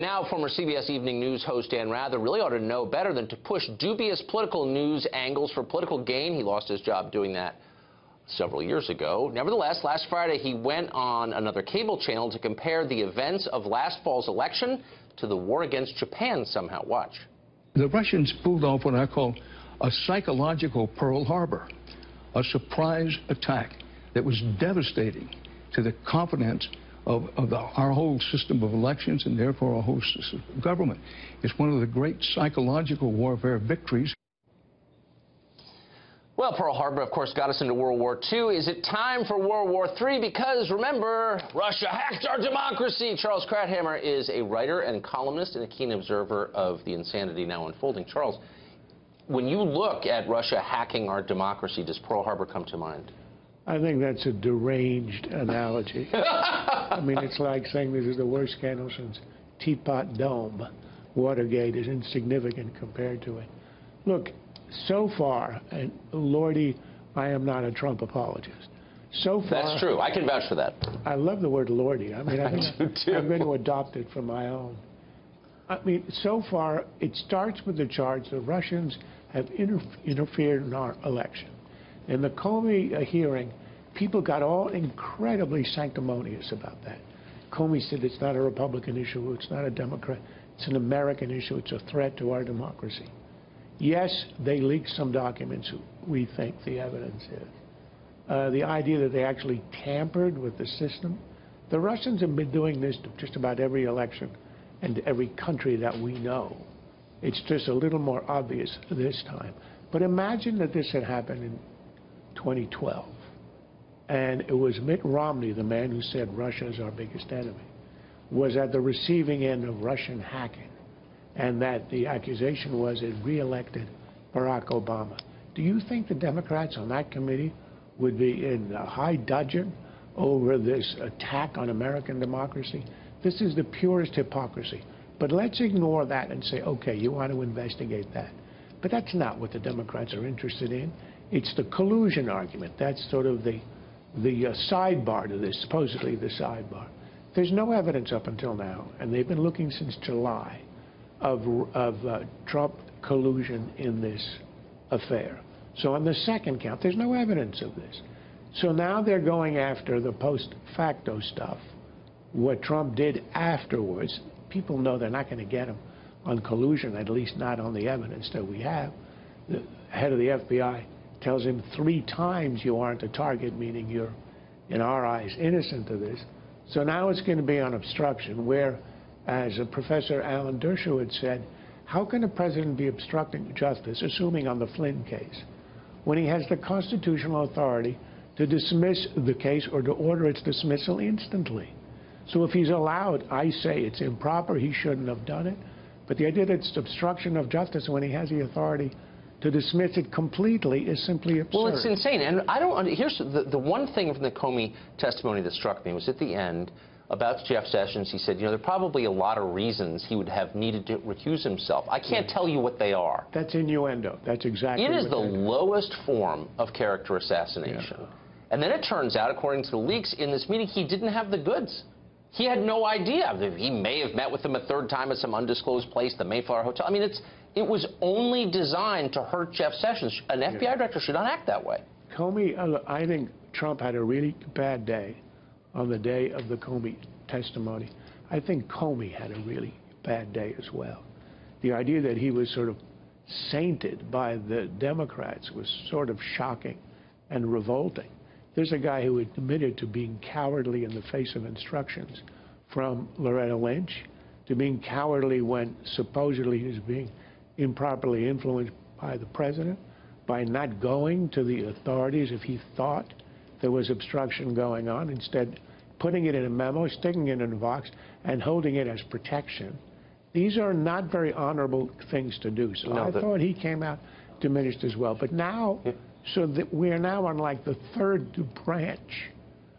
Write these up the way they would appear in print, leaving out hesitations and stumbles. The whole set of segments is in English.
Now, former CBS Evening News host Dan Rather really ought to know better than to push dubious political news angles for political gain. He lost his job doing that several years ago. Nevertheless, last Friday he went on another cable channel to compare the events of last fall's election to the war against Japan somehow. Watch. The Russians pulled off what I call a psychological Pearl Harbor, a surprise attack that was devastating to the confidence of our whole system of elections and therefore our whole system of government. It's one of the great psychological warfare victories. Well, Pearl Harbor, of course, got us into World War II. Is it time for World War III? Because, remember, Russia hacked our democracy. Charles Krauthammer is a writer and columnist and a keen observer of the insanity now unfolding. Charles, when you look at Russia hacking our democracy, does Pearl Harbor come to mind? I think that's a deranged analogy. I mean, it's like saying this is the worst scandal since Teapot Dome. Watergate is insignificant compared to it. Look, so far, and Lordy, I am not a Trump apologist. So far, that's true. I can vouch for that. I love the word Lordy. I mean, I do too. I'm going to adopt it for my own. I mean, so far, it starts with the charge the Russians have interfered in our election. In the Comey hearing, people got all incredibly sanctimonious about that. Comey said it's not a Republican issue, it's not a Democrat, it's an American issue, it's a threat to our democracy. Yes, they leaked some documents, we think the evidence is. The idea that they actually tampered with the system. The Russians have been doing this to just about every election and every country that we know. It's just a little more obvious this time. But imagine that this had happened in 2012, and it was Mitt Romney, the man who said Russia is our biggest enemy, was at the receiving end of Russian hacking, and that the accusation was it re-elected Barack Obama. Do you think the Democrats on that committee would be in high dudgeon over this attack on American democracy? This is the purest hypocrisy. But let's ignore that and say, okay, you want to investigate that. But that's not what the Democrats are interested in. It's the collusion argument. That's sort of the sidebar to this, supposedly the sidebar. There's no evidence up until now, and they've been looking since July, of Trump collusion in this affair. So on the second count, there's no evidence of this. So now they're going after the post facto stuff, what Trump did afterwards. People know they're not going to get him on collusion, at least not on the evidence that we have. The head of the FBI tells him 3 times you aren't a target, meaning you're, in our eyes, innocent of this. So now it's going to be on obstruction, where, as Professor Alan Dershowitz said, how can a president be obstructing justice, assuming on the Flynn case, when he has the constitutional authority to dismiss the case or to order its dismissal instantly? So if he's allowed, I say it's improper, he shouldn't have done it. But the idea that it's obstruction of justice when he has the authority to dismiss it completely is simply absurd. Well, it's insane. And I don't. Here's the one thing from the Comey testimony that struck me was at the end about Jeff Sessions. He said, you know, there are probably a lot of reasons he would have needed to recuse himself. I can't tell you what they are. That's innuendo. That's exactly it is what the lowest form of character assassination. Yeah. And then it turns out, according to the leaks, in this meeting, he didn't have the goods. He had no idea. He may have met with them a 3rd time at some undisclosed place, the Mayflower Hotel. I mean, it was only designed to hurt Jeff Sessions. An FBI director should not act that way. Comey, I think Trump had a really bad day on the day of the Comey testimony. I think Comey had a really bad day as well. The idea that he was sort of sainted by the Democrats was sort of shocking and revolting. There's a guy who admitted to being cowardly in the face of instructions from Loretta Lynch, to being cowardly when supposedly he was being improperly influenced by the president, by not going to the authorities if he thought there was obstruction going on, instead putting it in a memo, sticking it in a box, and holding it as protection. These are not very honorable things to do. So I thought he came out diminished as well. But now, so that we are now on like the 3rd branch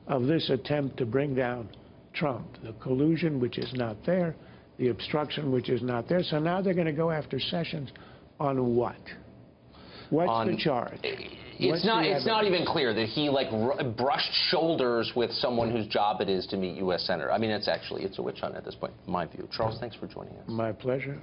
of this attempt to bring down Trump. The collusion, which is not there, the obstruction, which is not there. So now they're going to go after Sessions on what? What's the charge? It's not even clear that he like brushed shoulders with someone whose job it is to meet U.S. Senator. I mean, it's a witch hunt at this point, in my view. Charles, thanks for joining us. My pleasure.